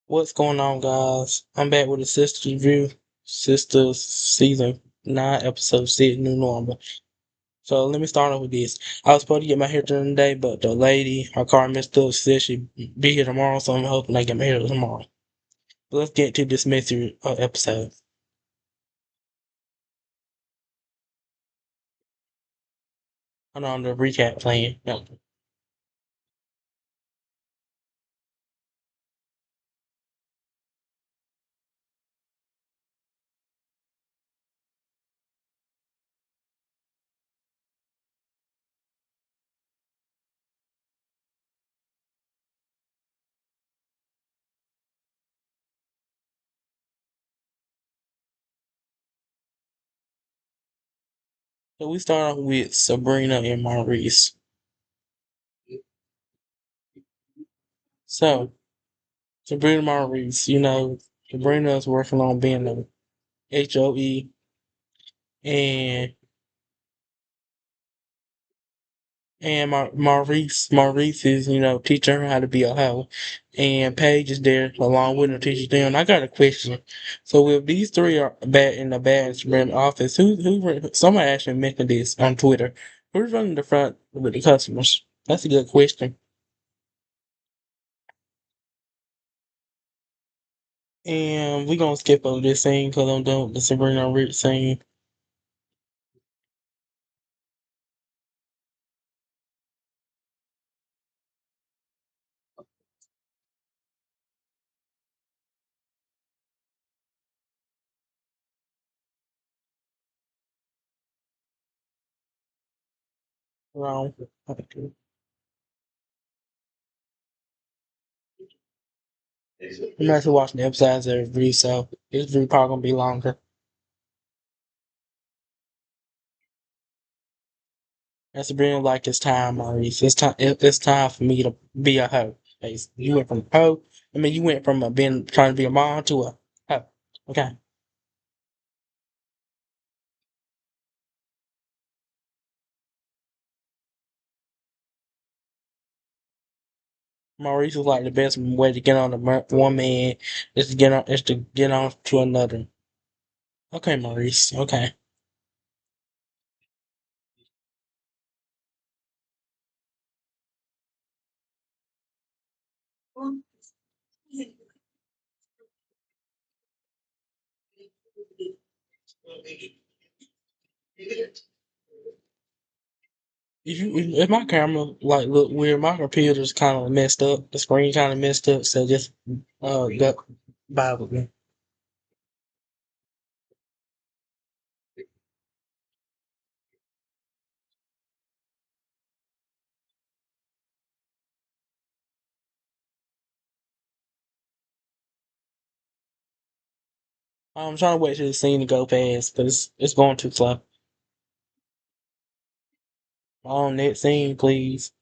What's going on, guys? I'm back with a Sistas review. Sistas season 9, episode 6, new normal. So let me start off with this. I was supposed to get my hair done today, but the lady, her car messed up. She said she'd be here tomorrow, so I'm hoping I get my hair done tomorrow. But let's get to this messy episode. I'm on the recap plan. Yep. So we start off with Sabrina and Maurice. So Sabrina and Maurice, Sabrina's working on being a HOE, and Maurice is, teaching her how to be a hoe. And Paige is there along with her teaching them. I got a question. So if these three are bad in the bad Instagram office, somebody actually mentioned this on Twitter. Who's running the front with the customers? That's a good question. And we're gonna skip over this scene because I'm done with the Sabrina Rich scene. Wrong. I'm actually watching the episodes every week, so this video probably gonna be longer. That's been like it's time, Maurice. It's time for me to be a hoe. You went from hoe. I mean, you went from being trying to be a mom to a hoe. Okay, Maurice is like the best way to get on one man is to get on to another. Okay, Maurice. Okay. If my camera like look weird, my computer's kind of messed up. The screen kind of messed up, so just duck by with me. I'm trying to wait till the scene to go past, but it's going too slow. On that scene, please.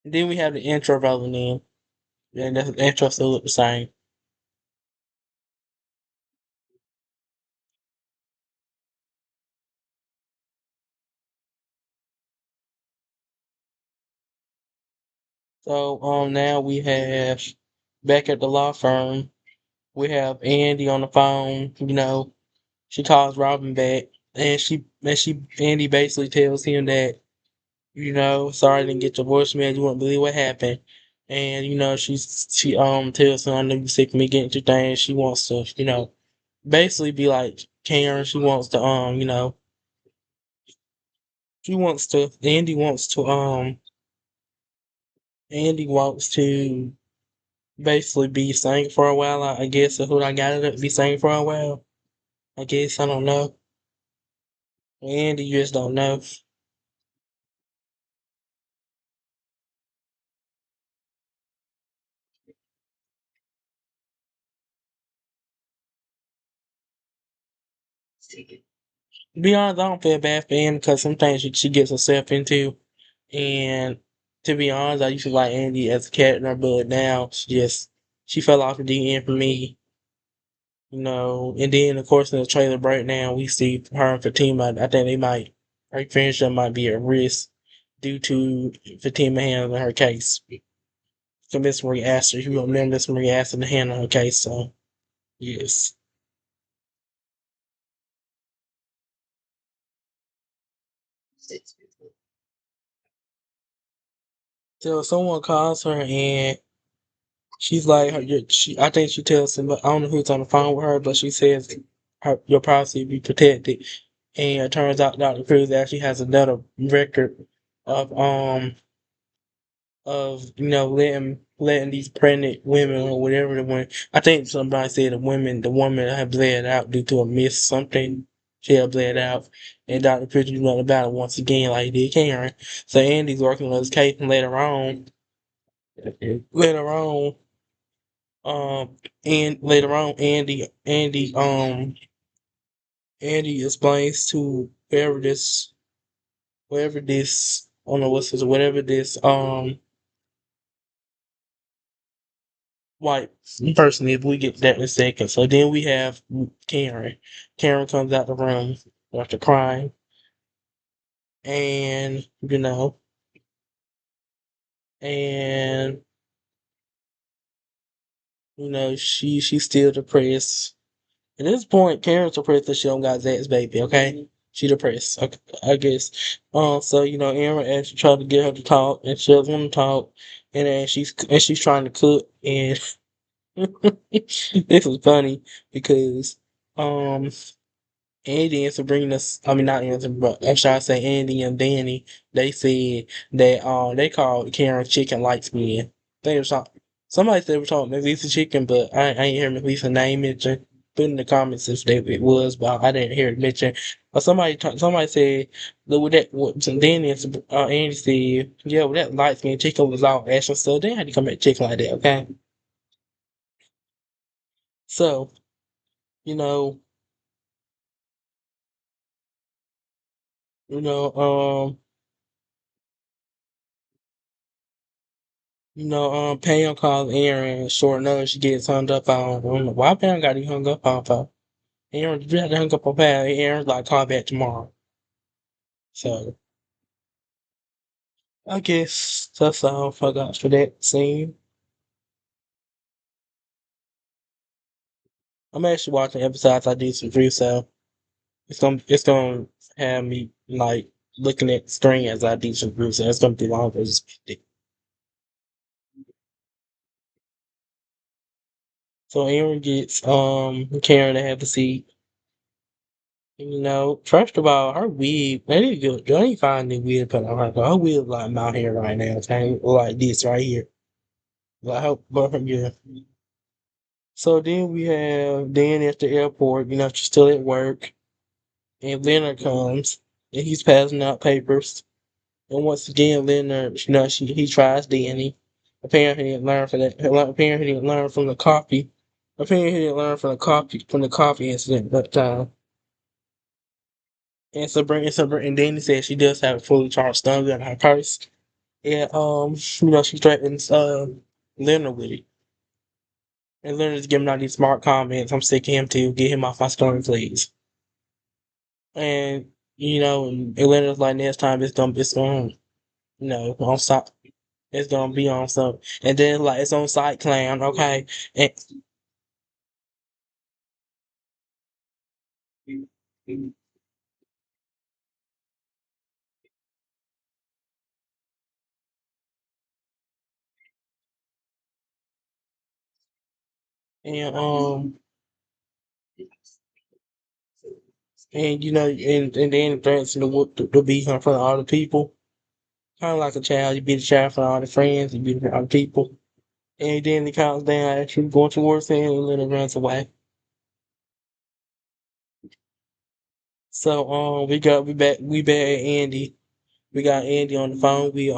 Then we have the intro rolling in, and the intro still look the same. So now we have back at the law firm. We have Andy on the phone. She calls Robin back, and Andy basically tells him that sorry I didn't get your voicemail. You won't believe what happened. And she tells him I know you sick of me getting your things. She wants to basically be like Karen. She wants to. Andy wants to basically be sang for a while. I guess that's what I got it to be sang for a while. I guess I don't know. Andy just don't know. To be honest, I don't feel bad for Andy because sometimes she gets herself into. And to be honest, I used to like Andy as a character, but now she fell off the deep end for me. And then of course in the trailer breakdown we see her and Fatima. I think her friendship might be at risk due to Fatima handling her case. So Miss Marie asked her, you remember Miss Marie asked her to handle her case, so yes. So someone calls her and she's like, I think she tells him, but I don't know who's on the phone with her, but she says your privacy be protected. And it turns out Dr. Cruz actually has another record of letting these pregnant women or whatever the one. I think somebody said the woman had bled out due to a miss something. She had bled out, and Dr. Cruz knew nothing about it once again, like he did Karen. So Andy's working on his case, and later on, and later on, Andy explains to whatever this, I don't know what's this, whatever this, white person is. We get that in a second. So then we have Karen. Karen comes out the room after crying, and and she's still depressed. At this point, Karen's depressed that she don't got Zach's baby. Okay, she depressed. Okay, I guess. So Aaron actually tried to get her to talk, and she doesn't want to talk. And then she's trying to cook, and this was funny because um Andy and Sabrina, I mean not Andy, but should I say Andy and Danny, they said that they called Karen chicken light skin. They were talking, somebody said they were talking Miss Lisa chicken, but I ain't hear Miss Lisa name mentioned. Put in the comments if it was, but I didn't hear it mentioned. But somebody said that with that what Danny and Andy said, yeah, well that light skin chicken was all extra, so they had to come at chicken like that, okay? So, you know, you know, Pam calls Aaron short notice. She gets hung up on. I don't know why Pam got you hung up on for. Aaron, you had to hung up on Pam. Aaron's like, call back tomorrow. So, I guess that's all I got for that scene. I'm actually watching episodes I did some through, so it's gonna have me like looking at the screen as I do some through, so it's gonna be longer. So Aaron gets Karen to have the seat. First of all, her wig, I need to find the wig put on her. Her wig like my hair right now, okay? Like this right here. Like her, but yeah. So then we have Dan at the airport, she's still at work, and Leonard comes, and he's passing out papers. And once again, Leonard, he tries Danny. Apparently he didn't learn from that. Apparently he didn't learn from the coffee. Apparently he didn't learn from the coffee incident that time. And Danny says she does have a fully charged stun gun in her purse. And she threatens Leonard with it. And Leonard's giving out these smart comments. I'm sick of him too. Get him off my stone, please. And and Leonard's like next time it's gonna on site. It's gonna be on some, and then like it's on site clan, okay? And and and then threatens to whoop the beat in front of all the people. Kind of like a child, you beat a child in front of all the friends, you beat in front of all the people. And then he calms down, actually going towards him, and then it runs away. So we back at Andy. We got Andy on the phone. We got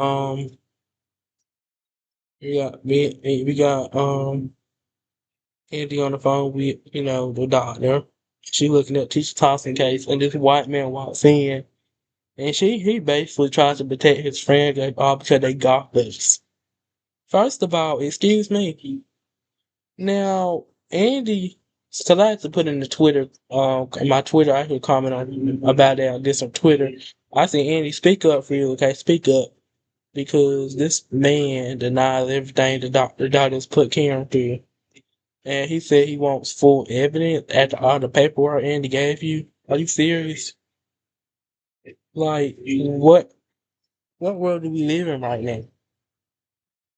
Andy on the phone with the doctor. She looking at teacher tossing case, and this white man walks in, and he basically tries to protect his friend all because they golf buddies. First of all, excuse me. Now, Andy, because I had to put in the Twitter, in my Twitter, I could comment on about that on this on Twitter. I said, Andy, speak up for you, okay? Speak up. Because this man denies everything the doctors put Karen through. And he said he wants full evidence after all the paperwork Andy gave you. Are you serious? Like, what world do we live in right now?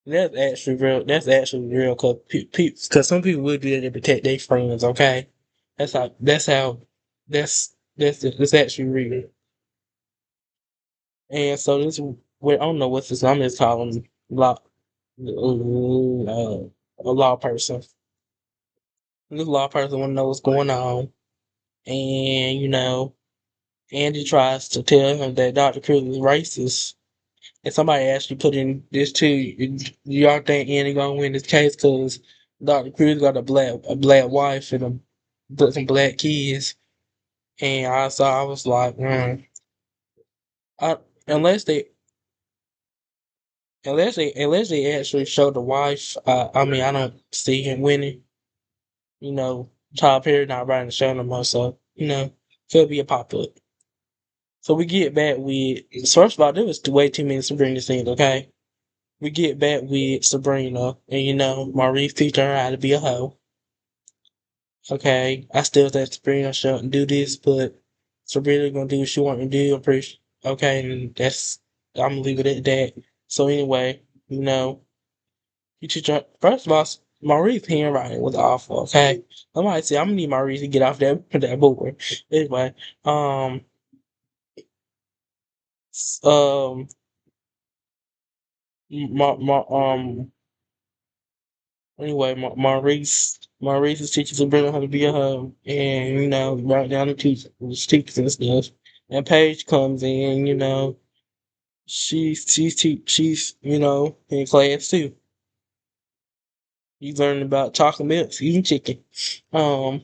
That's actually real. That's actually real. Cause some people would do that to protect their friends. Okay, that's how. That's how. That's actually real. And so this. Well, I don't know what's this. I'm just calling law. A law person. This law person want to know what's going on, and Andy tries to tell him that Dr. Cruz is racist. And somebody actually put in this too. Y'all think Andy gonna win this case because Dr. Cruz got a black wife and some black kids. And I was like, I, unless they unless they actually show the wife. I mean, I don't see him winning. Tyler Perry not writing the show no more, so could be a pop up. So we get back with first of all, there was way too many Sabrina scenes. Okay, we get back with Sabrina, and Maurice teaching her how to be a hoe. Okay, I still think Sabrina shouldn't do this, but Sabrina gonna do what she want to do. I'm pretty okay, and I'm gonna leave it at that. So anyway, you teach her first of all. Maurice's handwriting was awful. Okay, somebody said I'm gonna need Maurice to get off that board. Anyway, um, um, my anyway, Maurice is teaching Sabrina how to be a hoe, and right down the teachers and stuff. And Paige comes in, she's in class too. He's learning about chocolate milk, eating chicken. Um,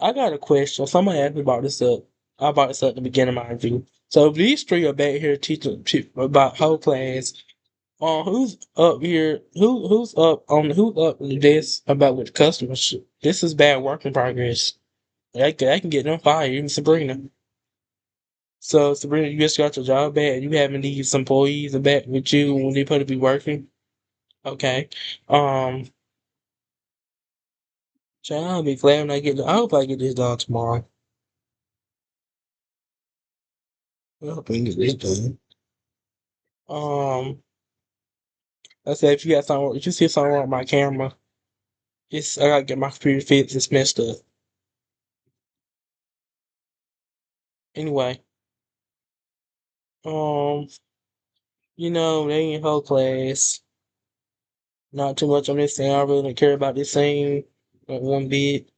I got a question. Somebody asked me about this up. I brought this up at the beginning of my review. So if these three are back here teaching about whole class, who's up here? Who's up in the desk about with the customers? This is bad work in progress. I can get them fired, even Sabrina. So Sabrina, you just got your job back. And you having these employees back with you when they supposed to be working. Okay. Um, child, I'll be glad when I get. I hope I get this done tomorrow. I hope I can get this done. Um, I said if you got something, if you see something wrong with my camera, I gotta get my computer fixed. It's messed up. Anyway, um, they ain't whole class. Not too much on this thing. I really don't care about this thing one bit.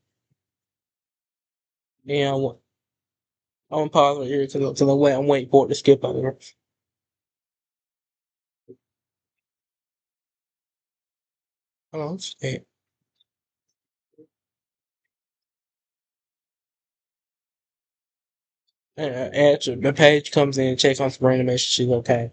And I'm gonna pause right here till I'm waiting for it to skip over. Oh, shit. After the page comes in and checks on Sabrina to make sure she's okay.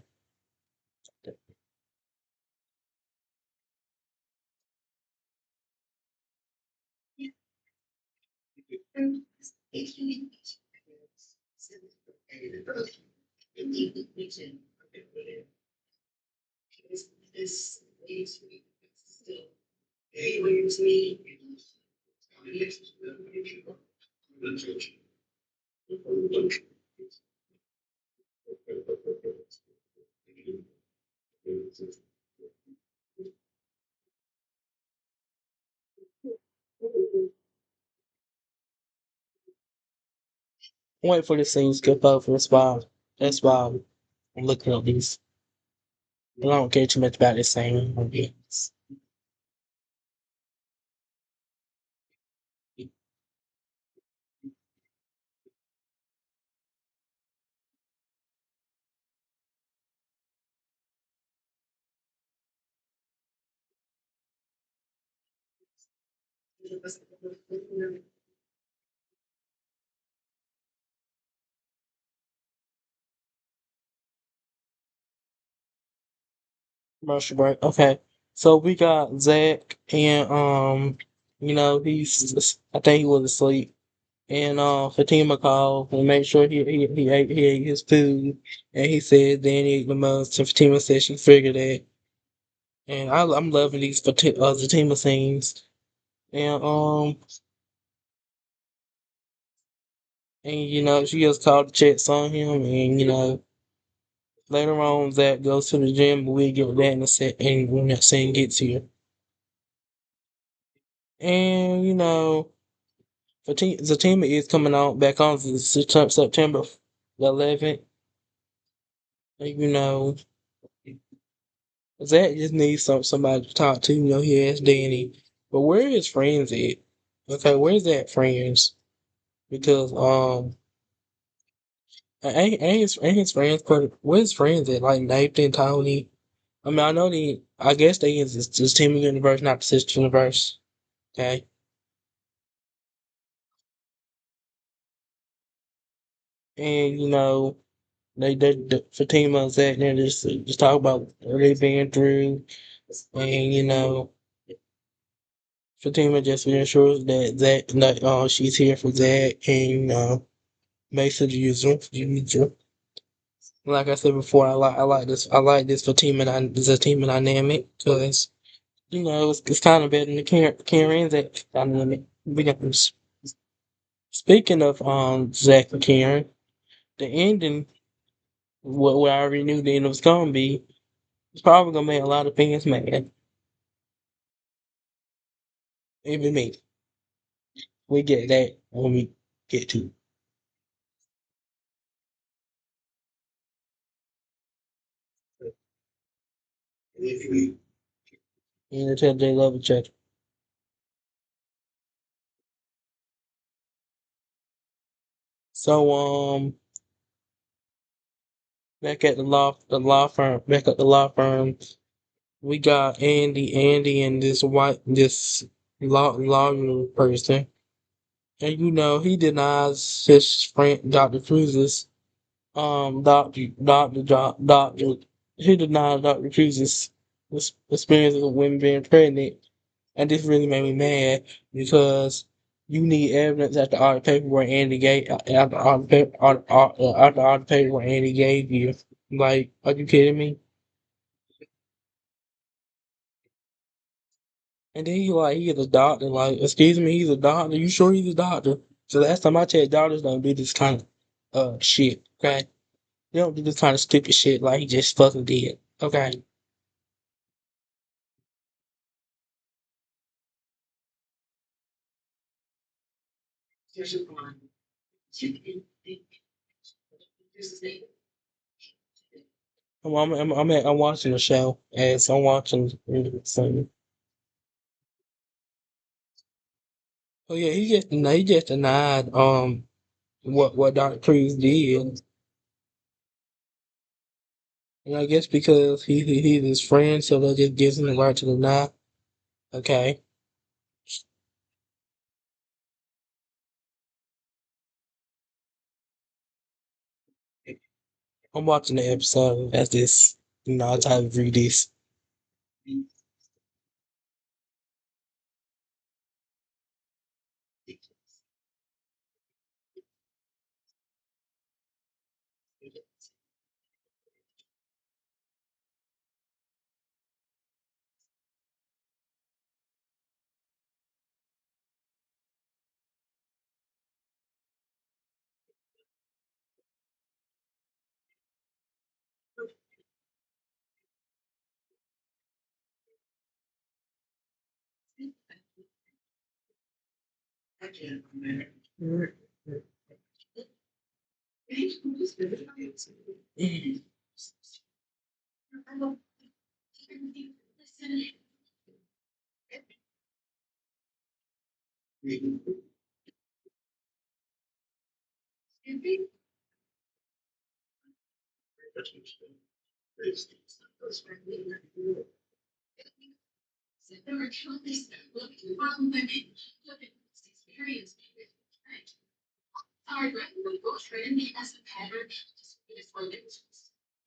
I'm waiting for this scene to skip over. That's why I'm looking at these. I don't care too much about this scene. Commercial break. Okay. So we got Zach and I think he was asleep. And Fatima called and made sure he ate his food, and he said then he ate the most. And Fatima said she figured that, and I'm loving these Fatima scenes. And she just called to check on him, and later on Zach goes to the gym, but we get that in a set, and when that scene gets here, and Fatima is coming out back on September 11th, and Zach just needs somebody to talk to. He asked Danny, but where is friends at? Okay, where's that friends? Because ain't his friends where's friends at? Like Nathan, Tony. I mean, I guess they is this team universe, not the sister universe. Okay, and they Fatima and Zach there just talk about what they've been through, and Fatima just reassures that she's here for Zach, and makes it usual. Like I said before, I like this Fatima dynamic because it's kind of better than the Karen's dynamic. Because speaking of Zach and Karen, the ending, what I already knew the end was gonna be, it's probably gonna make a lot of fans mad. Even me. We get that when we get to it. And they tell they love each other. So back at the law firm, we got Andy, and this lawyer person, and he denies his friend Dr. Cruz's doctor. He denied Dr. Cruz's experiences with women being pregnant, and this really made me mad because you need evidence after all the paperwork Andy gave after all the paperwork Andy gave you. Like, are you kidding me? And then he's a doctor. Like, excuse me, he's a doctor. You sure he's a doctor? So last time I checked, doctors don't do this kind of shit. Okay, they don't do this kind of stupid shit like he just fucking did. Okay. I'm watching the show as I'm watching something. Oh yeah, he just denied what Dr. Cruz did, and I guess because he's his friend, so that just gives him the right to deny. Okay, I'm watching the episode as this. I try to read this.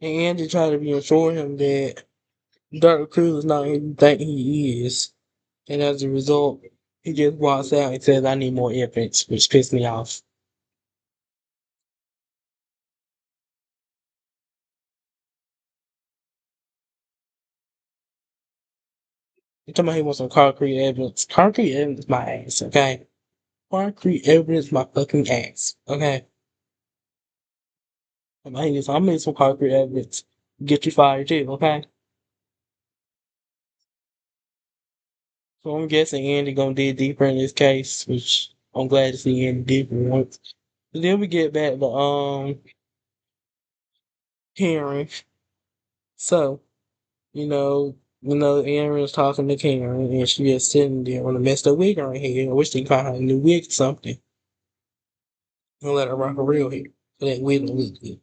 And Andy tried to reassure him that Dr. Cruz is not who you think he is. And as a result, he just walks out and says, I need more evidence, which pissed me off. You talking about he wants some concrete evidence. Concrete evidence my ass, okay? Concrete evidence my fucking ass, okay? I'm need some concrete evidence. Get you fired too, okay? So I'm guessing Andy gonna dig deeper in this case, which I'm glad to see Andy deeper once. But then we get back to Karen. So, Aaron's talking to Karen and she just sitting there on a messed up wig on her head. I wish they found her a new wig or something. And let her rock her real hair. So that wig don't look good.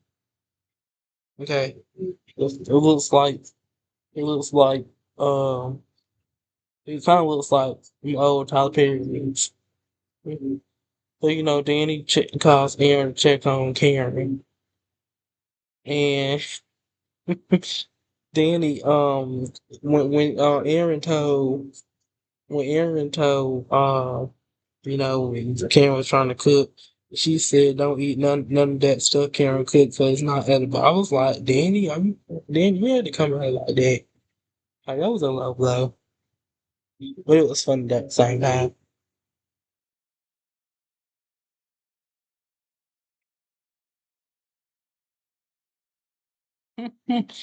Okay. It looks like um it kinda looks like the old Tyler Perry wigs. Mhm. So Danny calls Aaron to check on Karen and Danny when Karen was trying to cook, she said don't eat none of that stuff Karen cooked because it's not edible. I was like, Danny, you had to come out like that. Like that was a low blow. But it was funny at the same time.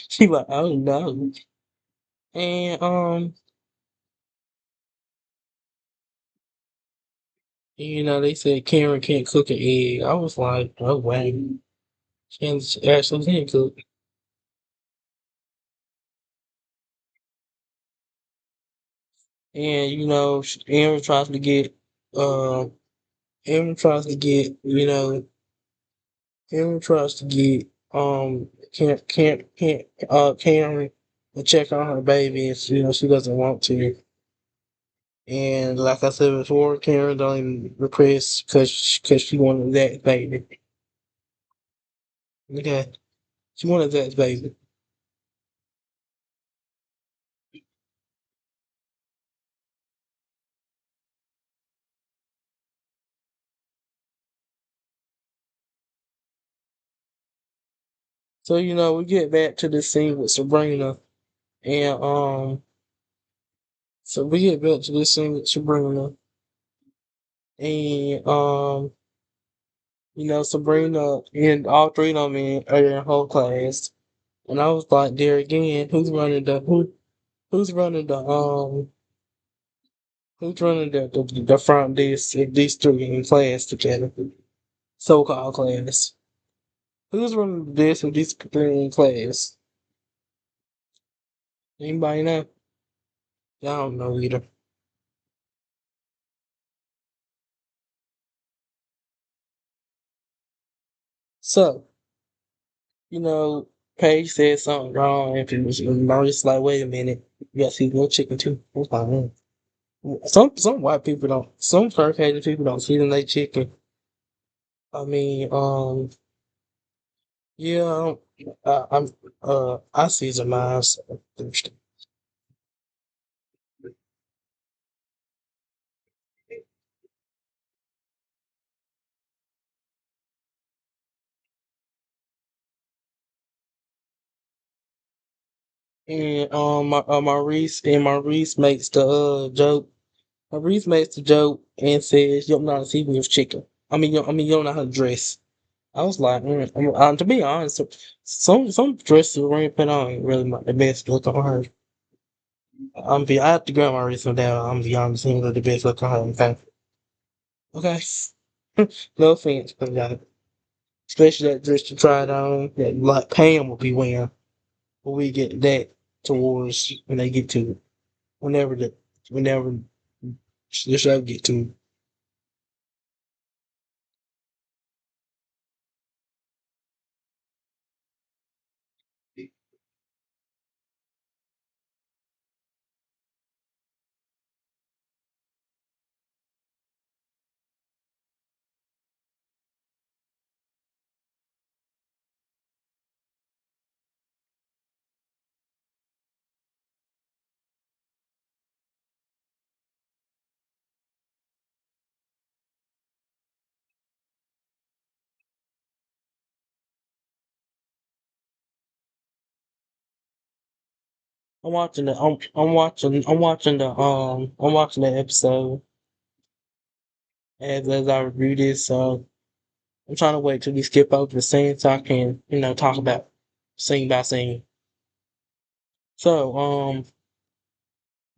She like, oh no. And they said Karen can't cook an egg. I was like, oh wow. She actually can cook. And Aaron tries to get uh Aaron tries to get Aaron tries to get Karen to check on her baby and she doesn't want to. And like I said before, Karen don't even request because she wanted that baby. Okay, she wanted that baby. So we get back to this scene with Sabrina, and so we get back to this scene with Sabrina, and Sabrina and all three of them are in whole class, and I was like, there again, who's running the front desk if these three in class together, so called class. Who's running the desk if these three in class? Anybody know? I don't know either. So, you know, Paige said something wrong, and Maurice like, wait a minute, you got to see no chicken too. I was like, some white people don't, some Caucasian people don't see them they chicken. I mean, yeah, I see some eyes. And Maurice makes the joke. Maurice makes the joke and says, "You don't know how to see me with chicken. You don't know how to dress." I was like, to be honest, some dresses Serena put on ain't really the best look on her. I have to grab my wrist on that. I'm be honest, ain't really the best look on her. Okay, okay. No offense, but especially that dress you tried on that like Pam will be wearing when we get that towards when they get to it. Whenever the whenever the show get to it. I'm watching the episode as I review this. So I'm trying to wait till we skip over the scene so I can, talk about scene by scene. So,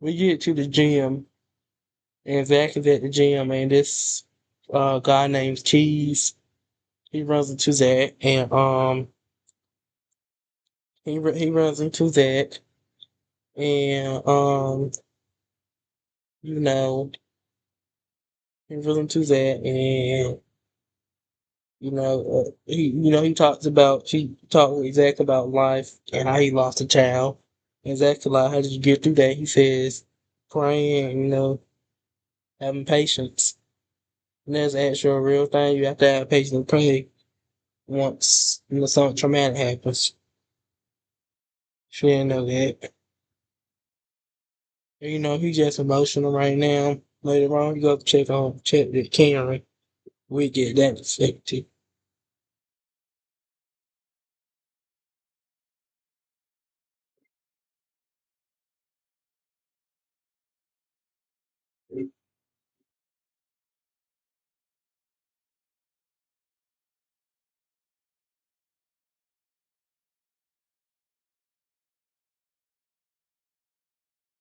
we get to the gym, and Zach is at the gym, and this guy named Cheese, he runs into Zach, and he runs into Zach, and you know, he runs into Zach, and he talked with Zach about life and how he lost a child, and Zach like, how did you get through that? He says, praying, having patience. And that's actually a real thing. You have to have patience and pray once something traumatic happens. She didn't know that. And, he's just emotional right now. Later on, you go to check with Karen. We get that affected.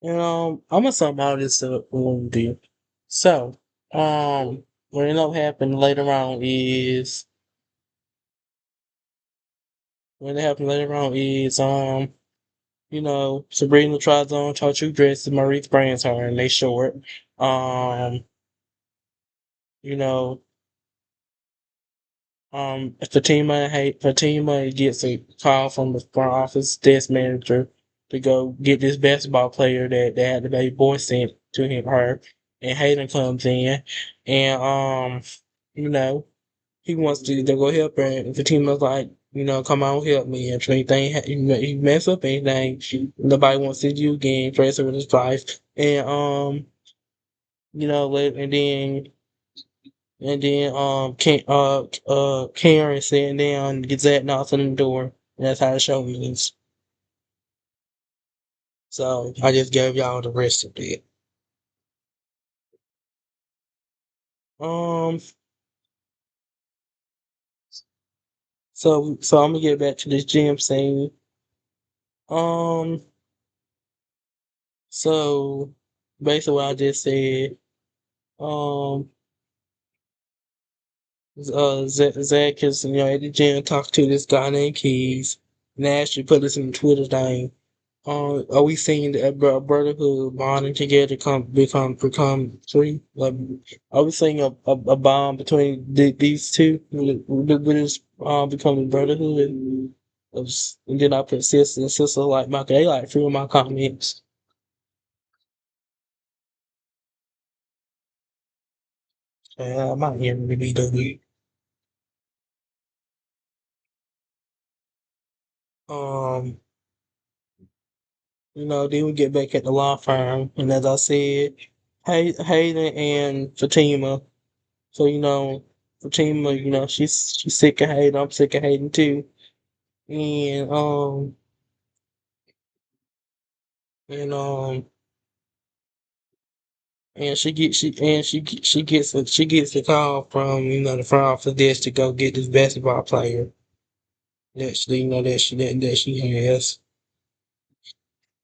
And I'm gonna sum all this up for you. So, what ended up happening later on is Sabrina tries on Chartreuse dresses Maurice brands her and they short. Um, you know, Fatima gets a call from the front office desk manager to go get this basketball player that had the baby boy sent to her. And Hayden comes in and you know, he wants to go help her and Fatima's like, come on help me. If anything you mess up anything, nobody wants to see you again, trace her with his life. And and then Karen sitting down, Gazette knocks on the door. And that's how the show ends. So I just gave y'all the rest of it. Um, so I'm gonna get back to this gym scene. Um, so basically what I just said. Um, Zach is at the gym talking to this guy named Keys, and they actually put this in the Twitter thing. Are we seeing the brotherhood bonding together become three? Like, are we seeing a bond between these two? Will this become a brotherhood? And then I put sister like my they like few of my comments. I might hear maybe the week. Um, then we get back at the law firm, and as I said, Hayden and Fatima. So Fatima, she's sick of Hayden. I'm sick of Hayden too. And and and she gets a call from the front office desk to go get this basketball player that she has.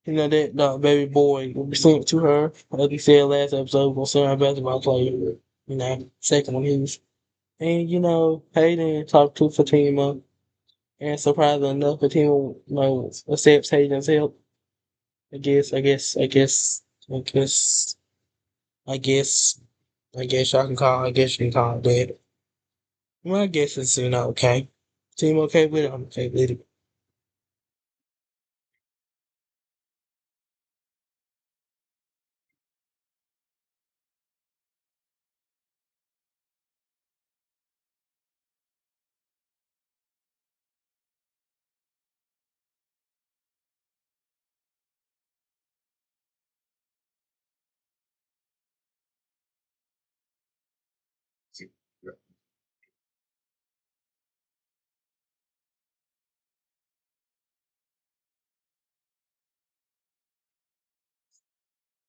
That baby boy will be sent to her. Like we said last episode, we'll send her a basketball player. Second one is. And Hayden talked to Fatima, and surprisingly enough, Fatima accepts Hayden's help. I guess, I guess, I guess, I guess, I guess, I guess y'all can call. I guess you can call it that. Well, I guess it's okay. Team okay with it. I'm okay with it.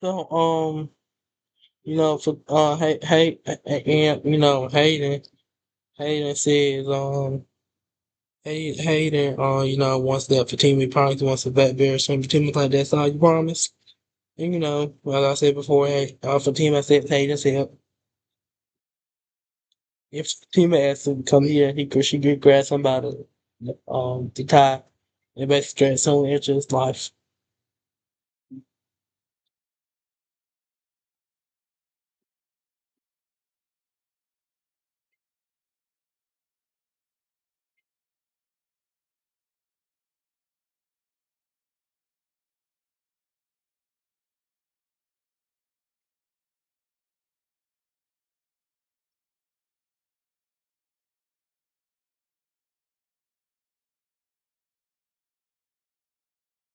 So for and Hayden says Hayden wants that Fatima promise wants a vet very soon. Fatima's like that's all you promise. And like I said before, hey, Fatima said Hayden said if Fatima asked him to come here, she could grab somebody to tie and basically stress someone into his life.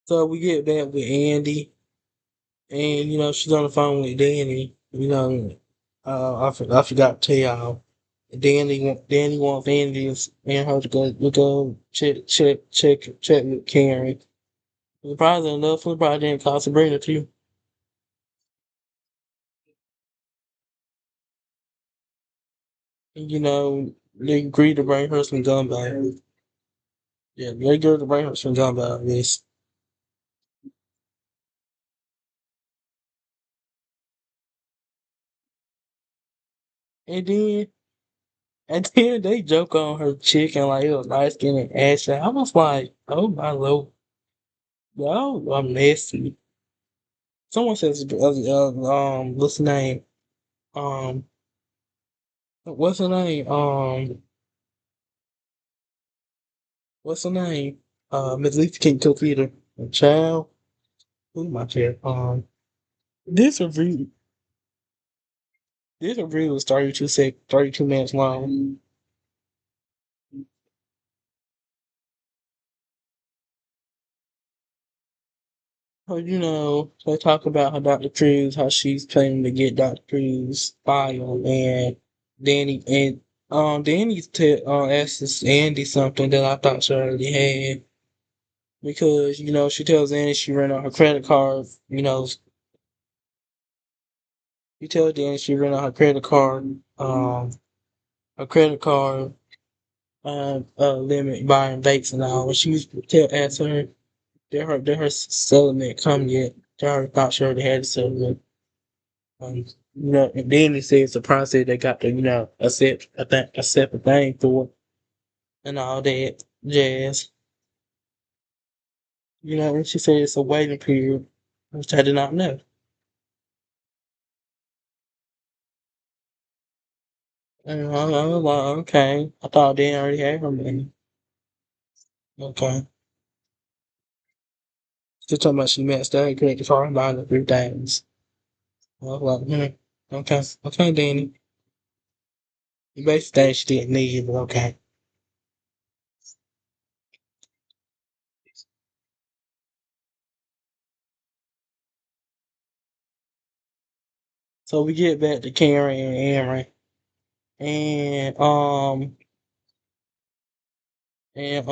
So we get back with Andy, and she's on the phone with Danny. I forgot to tell y'all. Danny wants Andy and her to go check with Karen. Surprisingly enough, it probably didn't cost Sabrina too. And, they agreed to bring her some gumbo. Yeah, they agreed to bring her some gumbo. Yes, and then and then they joke on her chicken like it was light skin and ashy. I was like, oh my lord, y'all are messy. Someone says, what's the name? Um, what's the name? What's the name? Miss Lisa can't cook either. Child, who my chair? This review, this review was 32 minutes long. So, they talk about how Dr. Cruz, how she's planning to get Dr. Cruz fired, and Danny's asks Andy something that I thought she already had because she tells Andy she ran out her credit card. She tells Danny she ran out her credit card limit buying vapes and all. And she asked her that her settlement come yet. They already thought she already had a settlement. And then they say it's a process they got to, accept the thing for it and all that jazz. And she said it's a waiting period, which I did not know. And I was like, okay. I thought they already had her money. Okay. She talking about she messed up, credit card, buying the three things. I was like, okay. Okay, Danny. You basically think she didn't need it, but okay. So we get back to Karen and Aaron. And and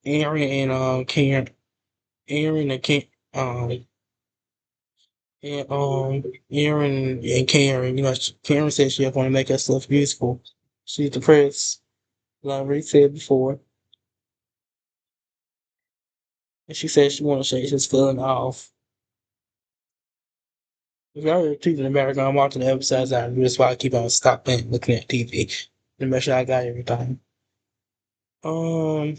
Aaron and Karen, Aaron and Karen, um and Aaron and Karen. Karen said she want to make herself useful. She's depressed, like I already said before, and she said she want to shake his feeling off. If y'all are TV in America, I'm watching the episodes out. That's why I keep on stopping looking at TV to make sure I got everything. Um,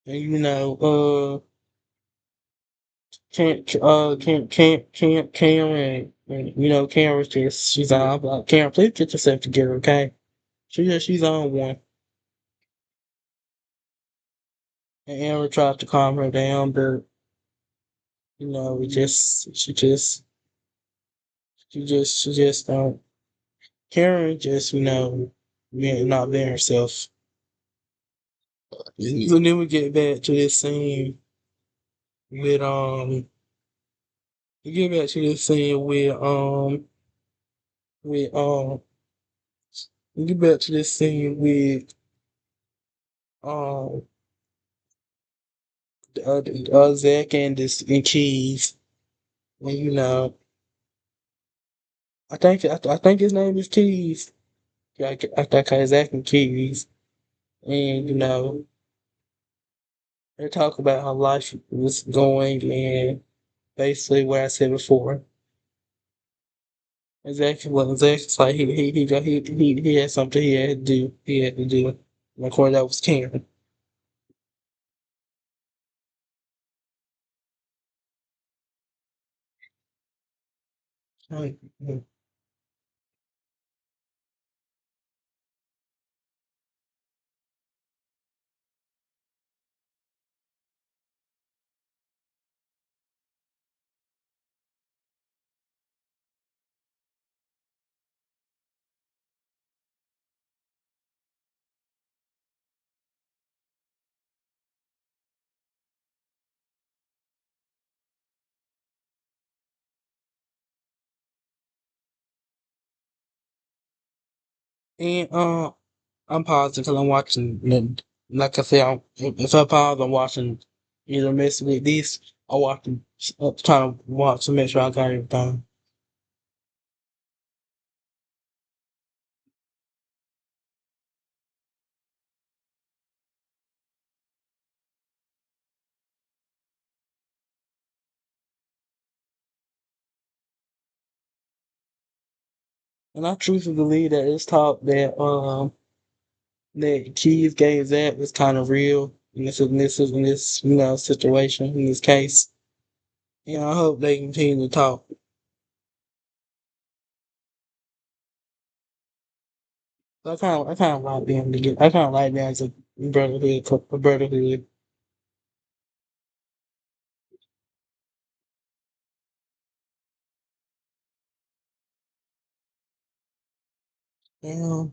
and Karen, Karen's just she's on. I'm like, Karen, please get yourself together, okay? She's on one, and Aaron tried to calm her down, but it just she just don't. Karen just not being herself. So then we get back to this scene with we get back to this scene with we get back to this scene um Zach and this and Keys, and I think his name is Keys. Yeah, I think Zach and Keys, and they talk about how life was going, and basically what I said before. Exactly what Zach's like. He had something he had to do. He had to do it. And of course, that was Karen. Right. And I'm positive because I'm watching. Like I said, if I pause, I'm watching either Miss with these or watching, trying to watch to make sure I got everything. And I truthfully believe that it's talk that Keys gave that was kind of real in this situation in this case. I hope they continue to talk. I kind of like them to get. I kind of like them as a brotherhood. Yeah.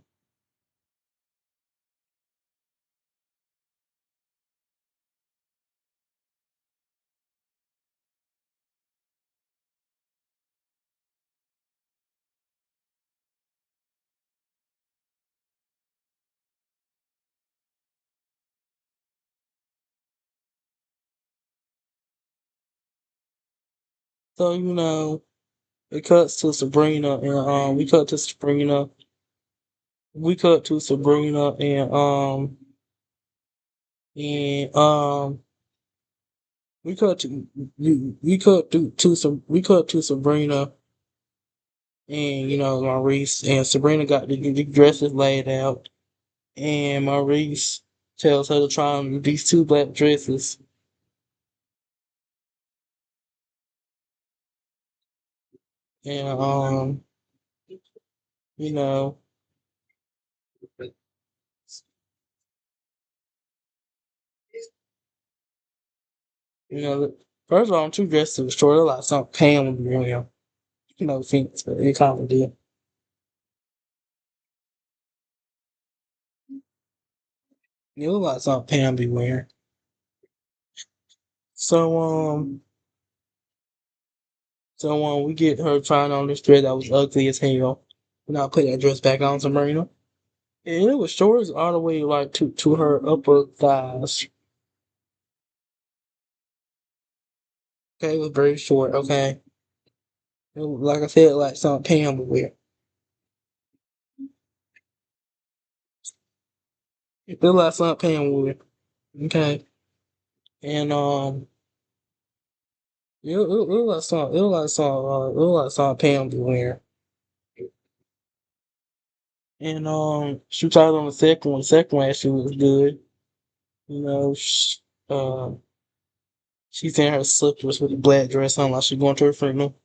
So it cuts to Sabrina and we cut to Sabrina and we cut to we cut to Sabrina and Maurice, and Sabrina got the dresses laid out, and Maurice tells her to try on these two black dresses, and you know first of all, two dresses were short. It like something Pam would be wearing. No offense, but it kind of did. It looked like something Pam be wearing. So we get her trying on this dress that was ugly as hell. And I put that dress back on Sabrina. And it was short all the way like to her upper thighs. Okay, it was very short. Okay, like I said, like something Pam would wear. It looked like something Pam would wear. Okay, and it looked like something. It looked like something. It looked like something Pam would wear. And she tried on the second one. The second one actually was good. You know, uh, she's in her slippers with a black dress on, like she's going to her funeral.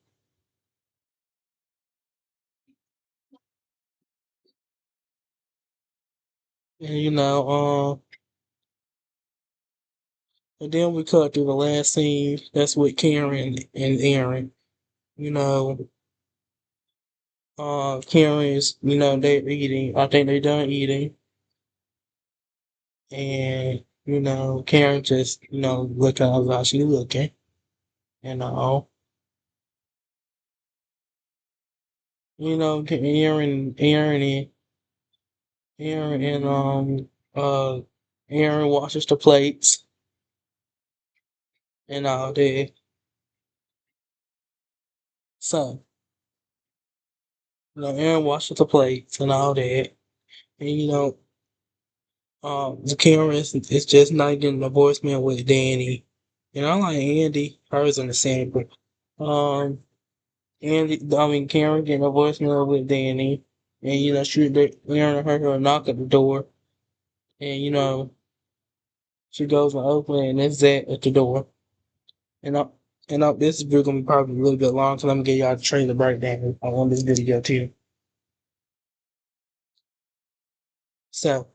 And and then we cut through the last scene. That's with Karen and Aaron. You know, Karen is, they're eating. I think they're done eating, and Karen just, looking how she looking. You know, Aaron and Aaron washes the plates. and all that. So, Aaron washes the plates and all that. And the camera is just not getting a voicemail with Danny. And I like Andy, hers in the sample. Um, Karen getting a voicemail with Danny. And Aaron heard her knock at the door. And she goes and opens it, and it's Zach at the door. And this is gonna be probably a little bit long, so I'm gonna give y'all the trailer breakdown on this video too. So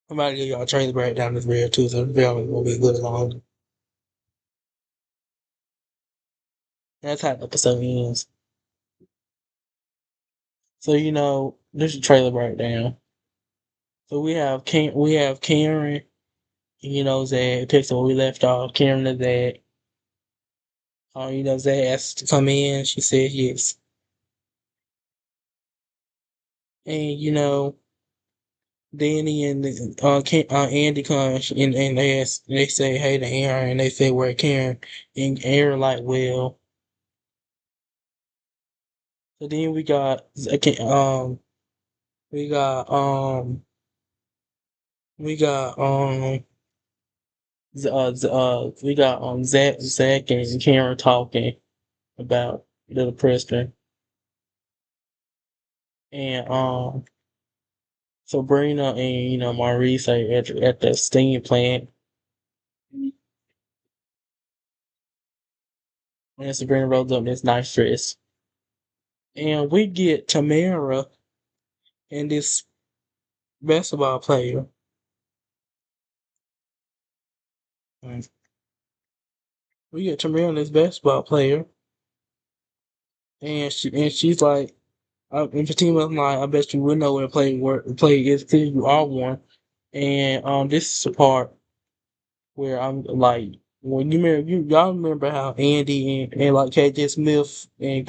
I'm about to give y'all a trailer breakdown this video too, so the video will be a little long. That's how the episode ends. So this is trailer breakdown. So we have Karen, Zach picks up where we left off. Karen and Zach. Zach asked to come in. She said yes. And Danny and Andy comes and they say hey to Aaron, and they say where Karen, and Aaron like, well. So then we got we got Zach and Karen talking about Little Preston, and Sabrina and Maurice are at the steam plant, and Sabrina rolls up in this nice dress, and we get Tamara and this basketball player. Mm. We get Tamara and this basketball player, and she's like, and Fatima's like, I bet you would know where play is because you are one. And this is the part where I'm like, when y'all remember how Andy and like KJ Smith and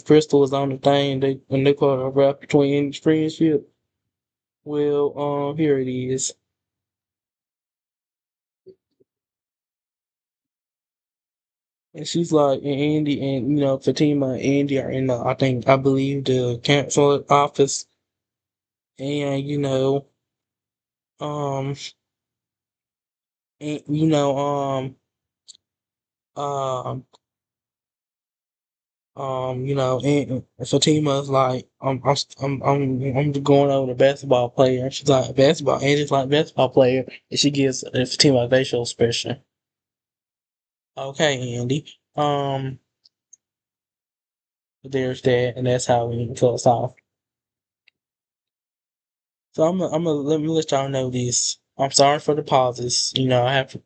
Crystal was on the thing, they called a rap between Andy's friendship. Well, here it is. And she's like, and Andy and Fatima and Andy are in the, I believe, the council office, and um and um and Fatima's like, I'm going over the basketball player. And she's like, basketball, and she's like, basketball player, and she gives Fatima a facial expression. Okay, Andy. There's that, and that's how we kill us off. So I'm gonna let me let y'all know this. I'm sorry for the pauses. I have to,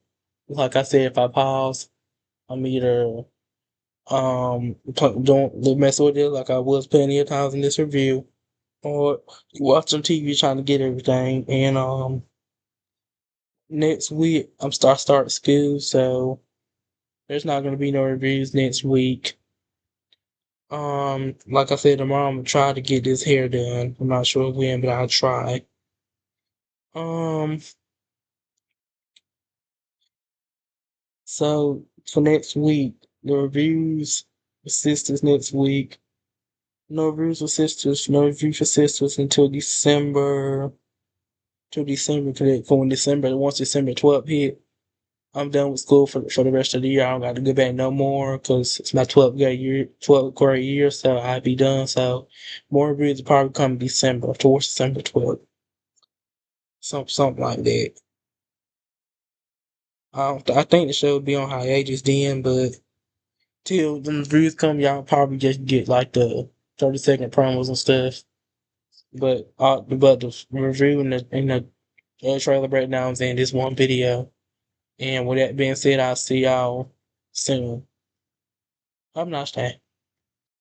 like I said, if I pause, I'm either don't mess with it like I was plenty of times in this review, or watching TV trying to get everything. And next week I'm start school, so there's not gonna be no reviews next week. Like I said, tomorrow I'm gonna try to get this hair done. I'm not sure when, but I'll try. Um, so for next week, the reviews for Sisters next week. No reviews for Sisters. No review for Sisters until December. Till December, for when once December 12th hit, I'm done with school for the rest of the year. I don't got to go back no more because it's my 12th grade year, so I'll be done. So more reviews will probably come December, towards December 12th, something like that. I think the show will be on hiatus then, but till the reviews come, y'all probably just get like the 30-second promos and stuff. But the review and the trailer breakdowns in this one video. And with that being said, I'll see y'all soon. Have a nice day.